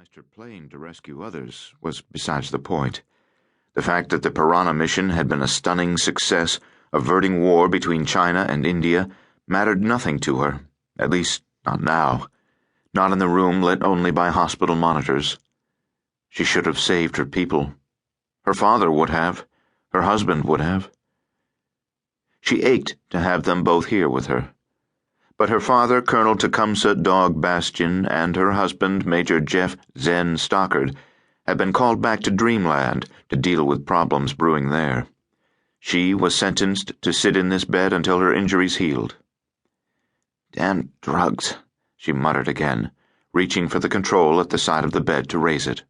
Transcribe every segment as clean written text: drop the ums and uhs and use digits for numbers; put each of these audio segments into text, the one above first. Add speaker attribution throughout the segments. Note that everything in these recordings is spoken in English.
Speaker 1: sacrificed her plane to rescue others was besides the point. The fact that the Piranha mission had been a stunning success, averting war between China and India, mattered nothing to her, at least not now, not in the room lit only by hospital monitors. She should have saved her people. Her father would have. Her husband would have. She ached to have them both here with her. But her father, Colonel Tecumseh Dog Bastion, and her husband, Major Jeff Zen Stockard, had been called back to Dreamland to deal with problems brewing there. She was sentenced to sit in this bed until her injuries healed. "Damn drugs," she muttered again, reaching for the control at the side of the bed to raise it.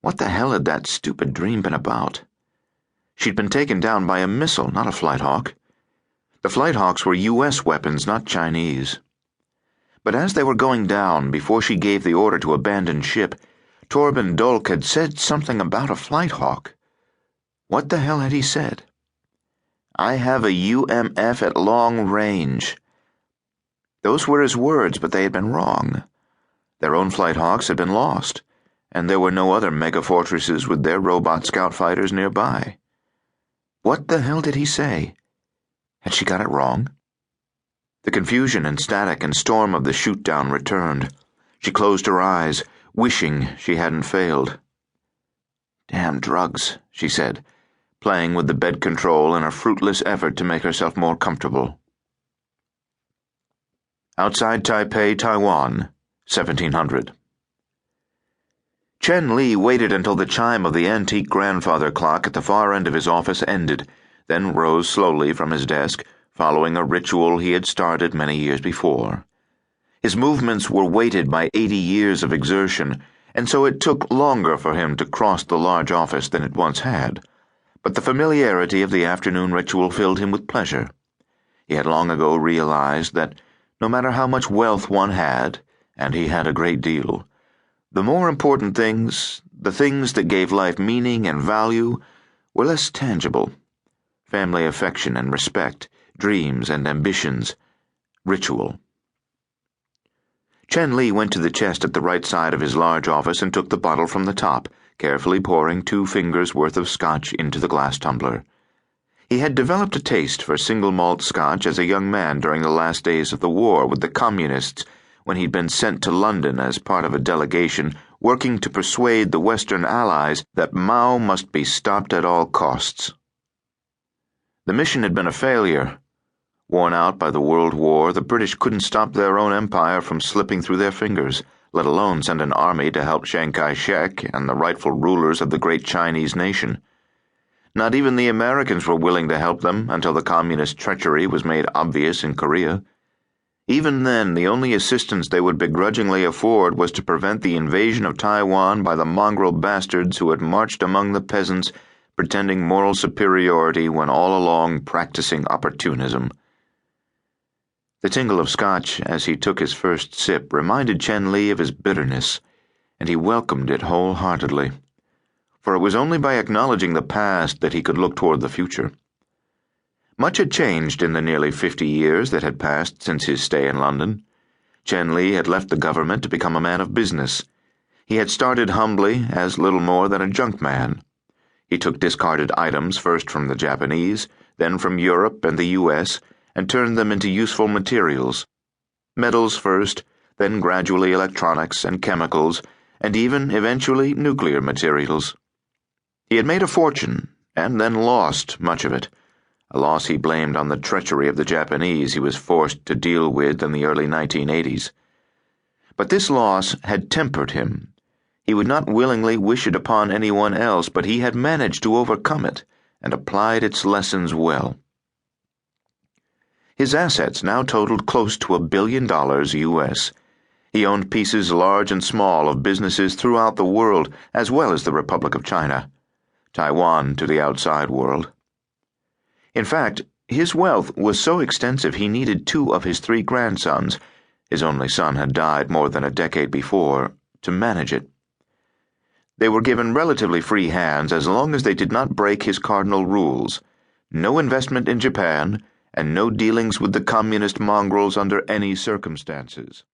Speaker 1: What the hell had that stupid dream been about? She'd been taken down by a missile, not a Flighthawk. The Flighthawks were U.S. weapons, not Chinese. But as they were going down, before she gave the order to abandon ship, Torben Dolk had said something about a Flighthawk. What the hell had he said? "I have a UMF at long range." Those were his words, but they had been wrong. Their own Flighthawks had been lost, and there were no other megafortresses with their robot scout fighters nearby. What the hell did he say? Had she got it wrong? The confusion and static and storm of the shoot-down returned. She closed her eyes, wishing she hadn't failed. "Damn drugs," she said, playing with the bed control in a fruitless effort to make herself more comfortable. Outside Taipei, Taiwan, 1700. Chen Li waited until the chime of the antique grandfather clock at the far end of his office ended, then rose slowly from his desk, following a ritual he had started many years before. His movements were weighted by 80 years of exertion, and so it took longer for him to cross the large office than it once had, but the familiarity of the afternoon ritual filled him with pleasure. He had long ago realized that no matter how much wealth one had, and he had a great deal, the more important things, the things that gave life meaning and value, were less tangible. Family affection and respect, dreams and ambitions, ritual. Chen Li went to the chest at the right side of his large office and took the bottle from the top, carefully pouring 2 fingers' worth of scotch into the glass tumbler. He had developed a taste for single malt scotch as a young man during the last days of the war with the Communists, when he'd been sent to London as part of a delegation working to persuade the Western Allies that Mao must be stopped at all costs. The mission had been a failure. Worn out by the World War, the British couldn't stop their own empire from slipping through their fingers, let alone send an army to help Chiang Kai-shek and the rightful rulers of the great Chinese nation. Not even the Americans were willing to help them until the communist treachery was made obvious in Korea. Even then, the only assistance they would begrudgingly afford was to prevent the invasion of Taiwan by the mongrel bastards who had marched among the peasants pretending moral superiority when all along practicing opportunism. The tingle of scotch as he took his first sip reminded Chen Li of his bitterness, and he welcomed it wholeheartedly, for it was only by acknowledging the past that he could look toward the future. Much had changed in the nearly 50 years that had passed since his stay in London. Chen Li had left the government to become a man of business. He had started humbly as little more than a junk man. He took discarded items first from the Japanese, then from Europe and the U.S., and turned them into useful materials. Metals first, then gradually electronics and chemicals, and even, eventually, nuclear materials. He had made a fortune, and then lost much of it, a loss he blamed on the treachery of the Japanese he was forced to deal with in the early 1980s. But this loss had tempered him. He would not willingly wish it upon anyone else, but he had managed to overcome it and applied its lessons well. His assets now totaled close to $1 billion U.S. He owned pieces large and small of businesses throughout the world, as well as the Republic of China, Taiwan to the outside world. In fact, his wealth was so extensive he needed 2 of his 3 grandsons, his only son had died more than a decade before, to manage it. They were given relatively free hands as long as they did not break his cardinal rules: no investment in Japan, and no dealings with the communist mongrels under any circumstances.